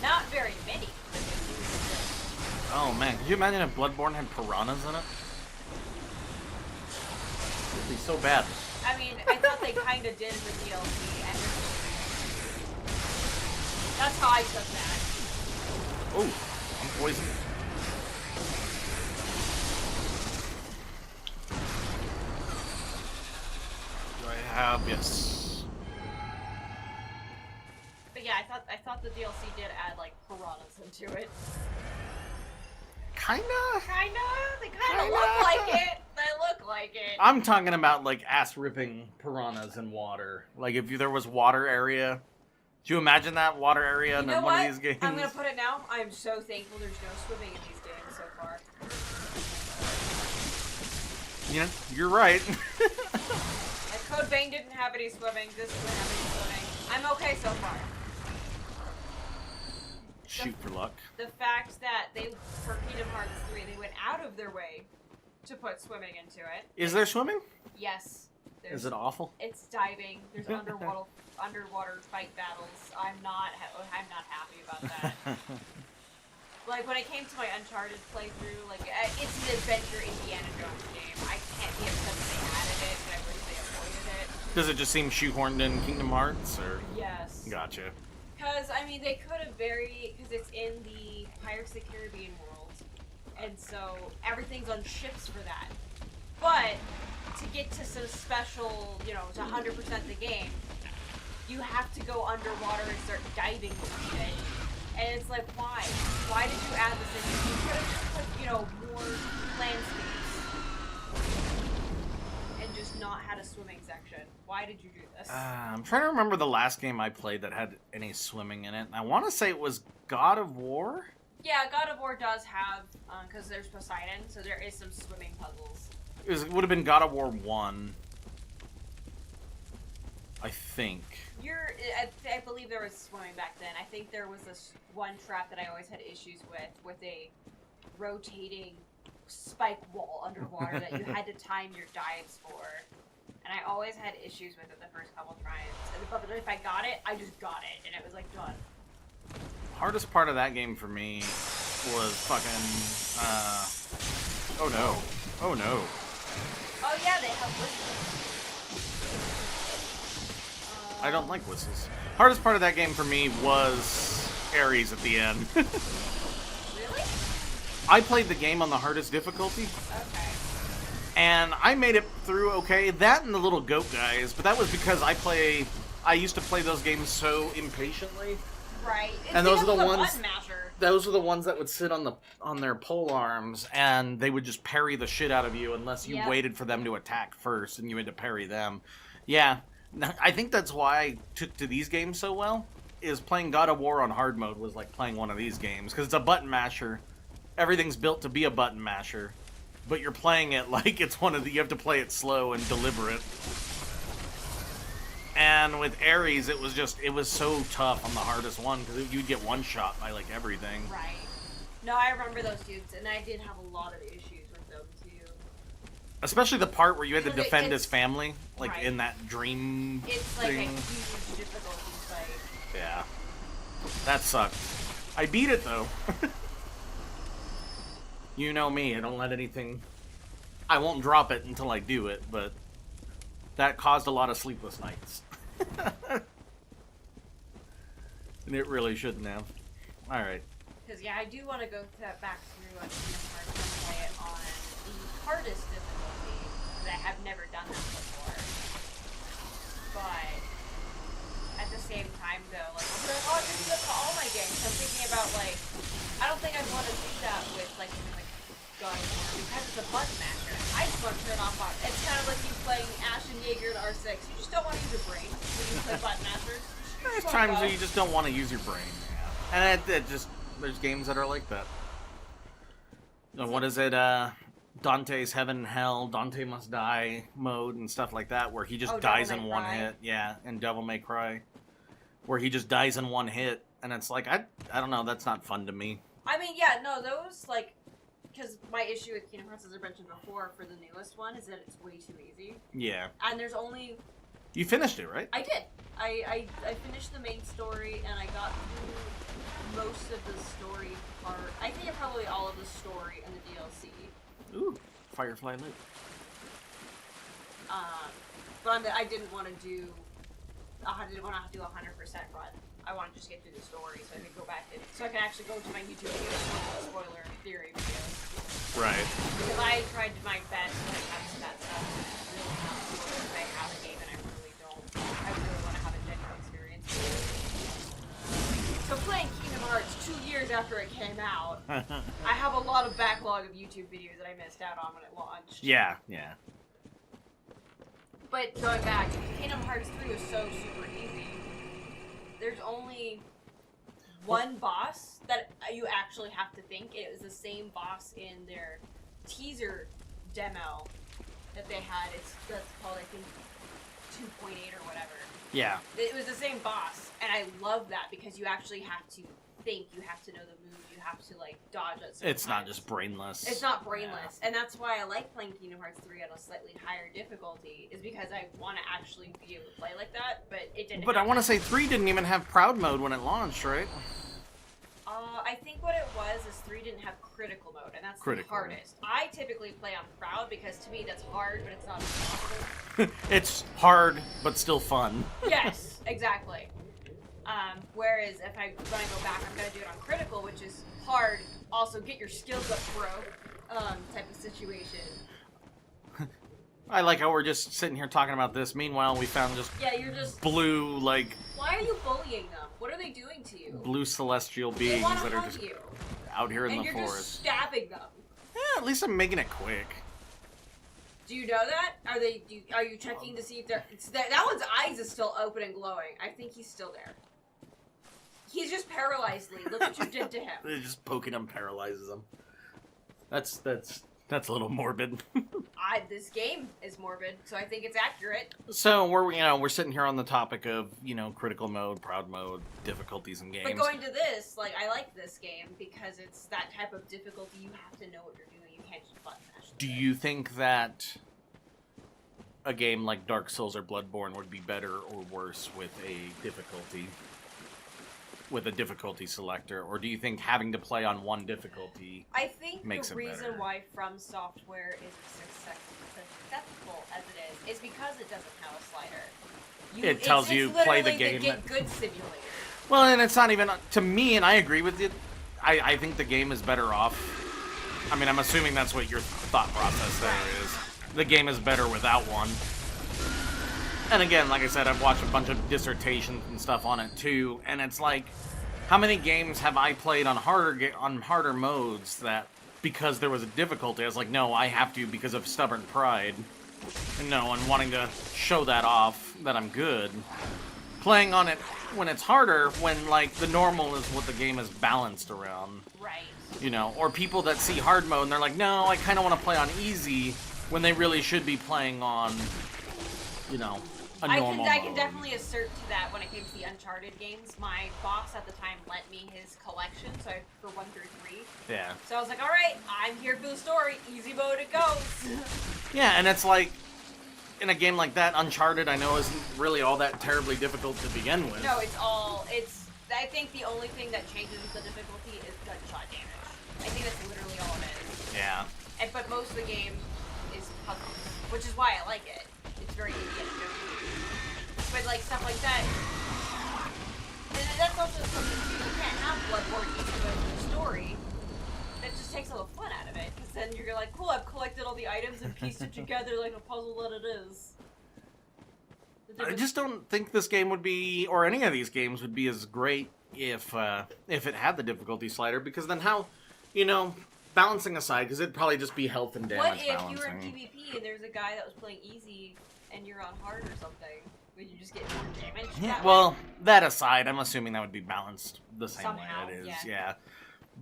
[SPEAKER 2] Not very many.
[SPEAKER 1] Oh man, could you imagine if Bloodborne had piranhas in it? It'd be so bad.
[SPEAKER 2] I mean, I thought they kind of did with DLC. And that's how I took that.
[SPEAKER 1] Oh, I'm poisoned. Do I have, yes.
[SPEAKER 2] But yeah, I thought the DLC did add like piranhas into it.
[SPEAKER 1] Kinda?
[SPEAKER 2] They kinda look like it. They look like it.
[SPEAKER 1] I'm talking about like ass-ripping piranhas in water. Like if there was water area. Do you imagine that water area in one of these games?
[SPEAKER 2] I'm gonna put it now. I'm so thankful there's no swimming in these games so far.
[SPEAKER 1] You know, you're right.
[SPEAKER 2] Like Code Vein didn't have any swimming. This didn't have any swimming. I'm okay so far.
[SPEAKER 1] Shoot for luck.
[SPEAKER 2] The fact that for Kingdom Hearts 3, they went out of their way to put swimming into it.
[SPEAKER 1] Is there swimming?
[SPEAKER 2] Yes.
[SPEAKER 1] Is it awful?
[SPEAKER 2] It's diving. There's underwater fight battles. I'm not happy about that. Like when it came to my Uncharted playthrough, like it's an adventure Indiana Jones game. I can't be upset that they added it, but I wish they avoided it.
[SPEAKER 1] Does it just seem shoehorned in Kingdom Hearts, or?
[SPEAKER 2] Yes.
[SPEAKER 1] Gotcha.
[SPEAKER 2] Because, I mean, they could have because it's in the Pirates of the Caribbean world, and so everything's on ships for that. But, to get to some special, you know, to 100% the game, you have to go underwater and start diving and shit. And it's like, why? Why did you add this in? You could have just put, you know, more landscapes. And just not had a swimming section. Why did you do this?
[SPEAKER 1] I'm trying to remember the last game I played that had any swimming in it. I want to say it was God of War.
[SPEAKER 2] Yeah, God of War does have, because there's Poseidon, so there is some swimming puzzles.
[SPEAKER 1] It would have been God of War 1. I think.
[SPEAKER 2] I believe there was swimming back then. I think there was this one trap that I always had issues with a rotating spike wall underwater that you had to time your dives for. And I always had issues with it the first couple tries. But if I got it, I just got it, and it was like done.
[SPEAKER 1] Hardest part of that game for me was fucking, oh no. Oh no.
[SPEAKER 2] Oh yeah, they have whistles.
[SPEAKER 1] I don't like whistles. Hardest part of that game for me was Ares at the end.
[SPEAKER 2] Really?
[SPEAKER 1] I played the game on the hardest difficulty.
[SPEAKER 2] Okay.
[SPEAKER 1] And I made it through okay. That and the little goat guys, but that was because I used to play those games so impatiently.
[SPEAKER 2] Right.
[SPEAKER 1] And those are the ones.
[SPEAKER 2] Button masher.
[SPEAKER 1] Those are the ones that would sit on their pole arms, and they would just parry the shit out of you unless you waited for them to attack first, and you had to parry them. Yeah, I think that's why I took to these games so well. Is playing God of War on hard mode was like playing one of these games because it's a button masher. Everything's built to be a button masher, but you're playing it like it's one of the. You have to play it slow and deliberate. And with Ares, it was so tough on the hardest one because you'd get one shot by like everything.
[SPEAKER 2] Right. No, I remember those dudes, and I did have a lot of issues with them too.
[SPEAKER 1] Especially the part where you had to
[SPEAKER 2] Because
[SPEAKER 1] defend his family, like
[SPEAKER 2] right.
[SPEAKER 1] in that dream
[SPEAKER 2] It's like
[SPEAKER 1] thing.
[SPEAKER 2] a huge difficulty fight.
[SPEAKER 1] Yeah. That sucked. I beat it though. You know me, I don't let anything. I won't drop it until I do it, but that caused a lot of sleepless nights. And it really shouldn't have. Alright.
[SPEAKER 2] Because, yeah, I do want to go back through Kingdom Hearts and play it on the hardest difficulty, because I have never done that before. But, at the same time, though, like, I can do that to all my games. I'm thinking about, like, I don't think I'd want to do that with, like, God of War, because it's a button masher. I just want to turn off on. It's kind of like you playing Ash and Jaeger to R6. You just don't want to use your brain when you play button mashers.
[SPEAKER 1] There's times where you just don't want to use your brain. And there's games that are like that. What is it? Dante's Heaven and Hell, Dante Must Die mode and stuff like that, where he just dies in one hit. Yeah, and Devil May Cry, where he just dies in one hit, and it's like I don't know, that's not fun to me.
[SPEAKER 2] I mean, yeah, no, those like. Because my issue with Kingdom Hearts, as I mentioned before, for the newest one, is that it's way too easy.
[SPEAKER 1] Yeah.
[SPEAKER 2] And there's only...
[SPEAKER 1] You finished it, right?
[SPEAKER 2] I did. I finished the main story, and I got through most of the story part. I think probably all of the story and the DLC.
[SPEAKER 1] Ooh, Firefly Lake.
[SPEAKER 2] But I didn't want to do... I didn't want to do a 100% run. I want to just get through the story so I can go back and so I can actually go to my YouTube videos and spoiler theory videos.
[SPEAKER 1] Right.
[SPEAKER 2] Because I tried my best when it comes to that stuff. It's really not spoilers. I have a game and I really don't. I really want to have a genuine experience. So playing Kingdom Hearts 2 years after it came out, I have a lot of backlog of YouTube videos that I missed out on when it launched.
[SPEAKER 1] Yeah, yeah.
[SPEAKER 2] But going back, Kingdom Hearts 3 was so super easy. There's only one boss that you actually have to think. It was the same boss in their teaser demo that they had. That's called, I think, 2.8 or whatever.
[SPEAKER 1] Yeah.
[SPEAKER 2] It was the same boss, and I love that because you actually have to think. You have to know the move. You have to, like, dodge it.
[SPEAKER 1] It's not just brainless.
[SPEAKER 2] It's not brainless. Yeah. And that's why I like playing Kingdom Hearts 3 at a slightly higher difficulty, is because I want to actually be able to play like that, but it didn't.
[SPEAKER 1] But I want to say 3 didn't even have Proud Mode when it launched, right?
[SPEAKER 2] I think what it was is 3 didn't have critical mode, and that's the hardest. I typically play on Proud because to me that's hard, but it's not impossible.
[SPEAKER 1] It's hard, but still fun.
[SPEAKER 2] Yes, exactly. Whereas if I'm going to go back, I'm going to do it on critical, which is hard. Also, get your skills up, bro. Type of situation.
[SPEAKER 1] I like how we're just sitting here talking about this. Meanwhile, we found just
[SPEAKER 2] you're just
[SPEAKER 1] blue, like...
[SPEAKER 2] Why are you bullying them? What are they doing to you?
[SPEAKER 1] Blue celestial beings that are just out here in the forest.
[SPEAKER 2] Just stabbing them.
[SPEAKER 1] Yeah, at least I'm making it quick.
[SPEAKER 2] Do you know that? Are you checking to see if they're... That one's eyes is still open and glowing. I think he's still there. He's just paralyzed, Lee. Look what you did to him.
[SPEAKER 1] They're just poking him, paralyzes him. That's a little morbid.
[SPEAKER 2] This game is morbid, so I think it's accurate.
[SPEAKER 1] So we're sitting here on the topic of critical mode, proud mode, difficulties in games.
[SPEAKER 2] But going to this, like, I like this game because it's that type of difficulty. You have to know what you're doing. You can't just button mash.
[SPEAKER 1] Do you think that a game like Dark Souls or Bloodborne would be better or worse with a difficulty selector, or do you think having to play on one difficulty makes
[SPEAKER 2] the reason
[SPEAKER 1] better?
[SPEAKER 2] why From Software is successful as it is because it doesn't have a slider.
[SPEAKER 1] It tells you play the game.
[SPEAKER 2] It's literally the Get Good simulator.
[SPEAKER 1] Well, and it's not even to me, and I agree with you. I think the game is better off. I mean, I'm assuming that's what your thought process there is. The game is better without one. And again, like I said, I've watched a bunch of dissertations and stuff on it too, and it's like, how many games have I played on harder modes that because there was a difficulty, I was like, no, I have to because of stubborn pride, and wanting to show that off that I'm good. Playing on it when it's harder, when like the normal is what the game is balanced around.
[SPEAKER 2] Right.
[SPEAKER 1] Or people that see hard mode and they're like, no, I kind of want to play on easy when they really should be playing on, a normal mode.
[SPEAKER 2] I can definitely assert to that when it came to the Uncharted games. My boss at the time lent me his collection, so for 1 through 3.
[SPEAKER 1] Yeah.
[SPEAKER 2] So I was like, all right, I'm here for the story. Easy mode it goes.
[SPEAKER 1] Yeah, and it's like, in a game like that, Uncharted, I know, isn't really all that terribly difficult to begin with.
[SPEAKER 2] No, I think the only thing that changes the difficulty is gunshot damage. I think that's literally all it is.
[SPEAKER 1] Yeah.
[SPEAKER 2] But most of the game is puzzles, which is why I like it. It's very easy to do. But like stuff like that, and that's also something too. You can't have Bloodborne easy mode in the story. That just takes all the fun out of it. Because then you're like, cool, I've collected all the items and pieced it together like a puzzle that it is.
[SPEAKER 1] I just don't think this game would be, or any of these games would be as great if it had the difficulty slider, because then how, balancing aside, because it'd probably just be health and damage
[SPEAKER 2] What if
[SPEAKER 1] balancing.
[SPEAKER 2] you were in PvP and there's a guy that was playing easy and you're on hard or something? Would you just get more damage?
[SPEAKER 1] Yeah, well, that aside, I'm assuming that would be balanced the same
[SPEAKER 2] Somehow,
[SPEAKER 1] way it is.
[SPEAKER 2] yeah.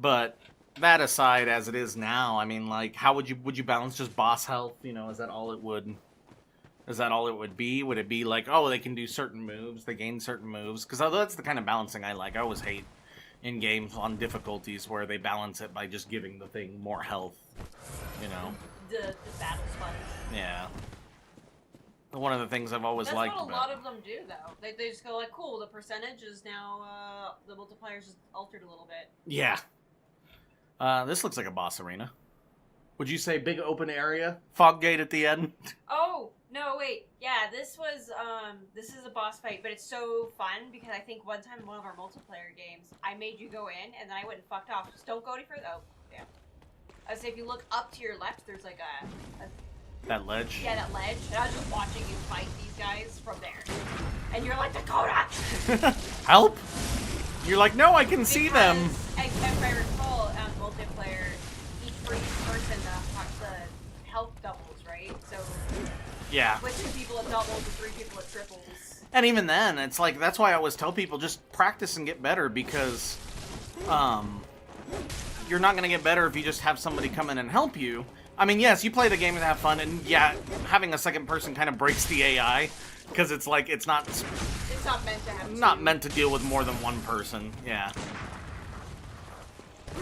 [SPEAKER 1] But that aside, as it is now, I mean, like, how would you balance just boss health? Is that all it would? Is that all it would be? Would it be like, oh, they can do certain moves, they gain certain moves? Because that's the kind of balancing I like. I always hate in games on difficulties where they balance it by just giving the thing more health.
[SPEAKER 2] The battle sponge.
[SPEAKER 1] Yeah. One of the things I've always
[SPEAKER 2] That's
[SPEAKER 1] liked
[SPEAKER 2] what a
[SPEAKER 1] about
[SPEAKER 2] lot of them do, though. They just go like, cool, the percentage is now, the multiplier's just altered a little bit.
[SPEAKER 1] Yeah. This looks like a boss arena. Would you say big open area? Fog gate at the end?
[SPEAKER 2] Oh, no, wait. Yeah, this is a boss fight, but it's so fun because I think one time in one of our multiplayer games, I made you go in and then I went and fucked off. Just don't go any further. Oh, damn. I say if you look up to your left, there's like a
[SPEAKER 1] That ledge?
[SPEAKER 2] yeah, that ledge. And I was just watching you fight these guys from there. And you're like, Dakota!
[SPEAKER 1] Help! You're like, no, I can see them!
[SPEAKER 2] If I recall, multiplayer, for each person, the health doubles, right? So,
[SPEAKER 1] Yeah.
[SPEAKER 2] with 2 people it doubles, with 3 people it triples.
[SPEAKER 1] And even then, it's like, that's why I always tell people, just practice and get better, because, you're not gonna get better if you just have somebody come in and help you. I mean, yes, you play the game and have fun, and yeah, having a second person kind of breaks the AI, because it's like, it's not
[SPEAKER 2] meant to have
[SPEAKER 1] not
[SPEAKER 2] 2.
[SPEAKER 1] meant to deal with more than one person, yeah.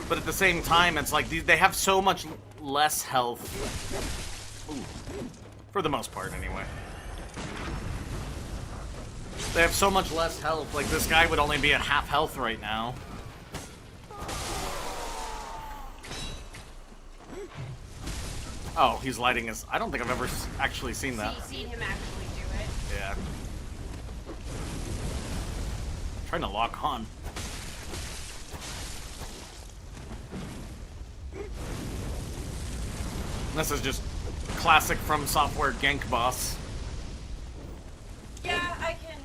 [SPEAKER 1] But at the same time, it's like, they have so much less health. Ooh. For the most part, anyway. They have so much less health, like this guy would only be at half health right now. Oh, he's lighting his... I don't think I've ever actually seen that.
[SPEAKER 2] Seen him actually do it.
[SPEAKER 1] Yeah. Trying to lock on. This is just classic From Software gank boss.
[SPEAKER 2] Yeah, I can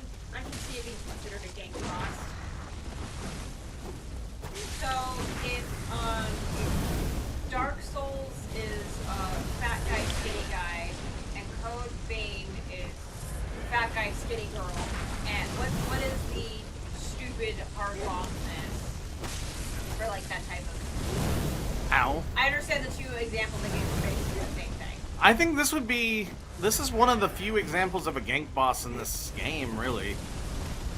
[SPEAKER 2] see it being considered a gank boss. So, if Dark Souls is fat guy, skinny guy, fat guy, skinny girl, and what is the stupid hard bossness for like that type of.
[SPEAKER 1] Ow.
[SPEAKER 2] I understand the two examples they gave are basically the same thing.
[SPEAKER 1] I think this is one of the few examples of a gank boss in this game, really.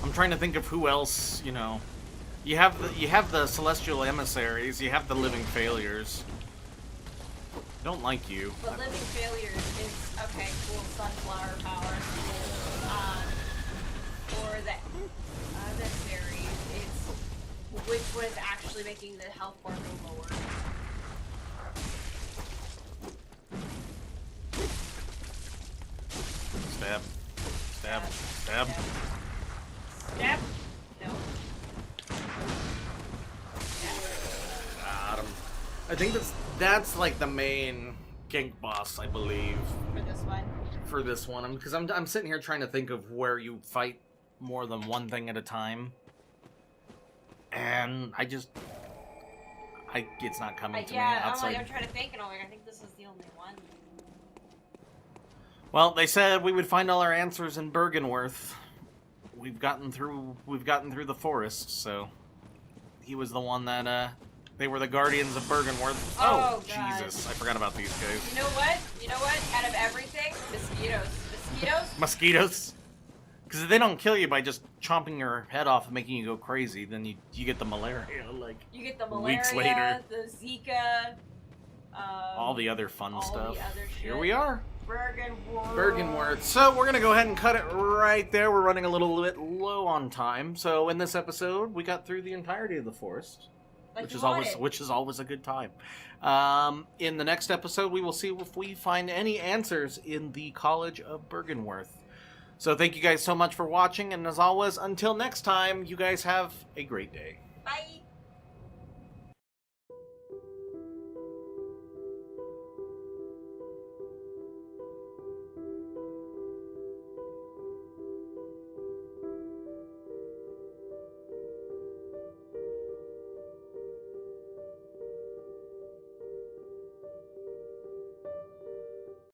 [SPEAKER 1] I'm trying to think of who else, you know. You have the celestial emissaries, you have the living failures. Don't like you.
[SPEAKER 2] But living failures is okay, cool sunflower power. For the emissaries, it's which one is actually making the health bar go lower.
[SPEAKER 1] Stab. Stab. Stab.
[SPEAKER 2] Stab. No.
[SPEAKER 1] Got him. I think that's like the main gank boss, I believe,
[SPEAKER 2] For this one.
[SPEAKER 1] for this one. Because I'm sitting here trying to think of where you fight more than one thing at a time, and it's not coming to me outside.
[SPEAKER 2] I'm trying to think, and I'm like, I think this is the only one.
[SPEAKER 1] Well, they said we would find all our answers in Bergenworth. We've gotten through the forest, so he was the one that they were the guardians of Bergenworth.
[SPEAKER 2] Oh, God.
[SPEAKER 1] Jesus, I forgot about these guys.
[SPEAKER 2] You know what? Out of everything, mosquitoes.
[SPEAKER 1] Mosquitoes. Because they don't kill you by just chomping your head off and making you go crazy. Then you get the malaria, like
[SPEAKER 2] You get the malaria,
[SPEAKER 1] weeks later.
[SPEAKER 2] the Zika,
[SPEAKER 1] All the other fun
[SPEAKER 2] all
[SPEAKER 1] stuff.
[SPEAKER 2] the other
[SPEAKER 1] Here
[SPEAKER 2] shit.
[SPEAKER 1] we are.
[SPEAKER 2] Bergenworth.
[SPEAKER 1] Bergenworth. So we're gonna go ahead and cut it right there. We're running a little bit low on time. So in this episode, we got through the entirety of the forest,
[SPEAKER 2] Like
[SPEAKER 1] which
[SPEAKER 2] you
[SPEAKER 1] is always a good time. In the next episode, we will see if we find any answers in the College of Bergenworth. So thank you guys so much for watching, and as always, until next time, you guys have a great day.
[SPEAKER 2] Bye.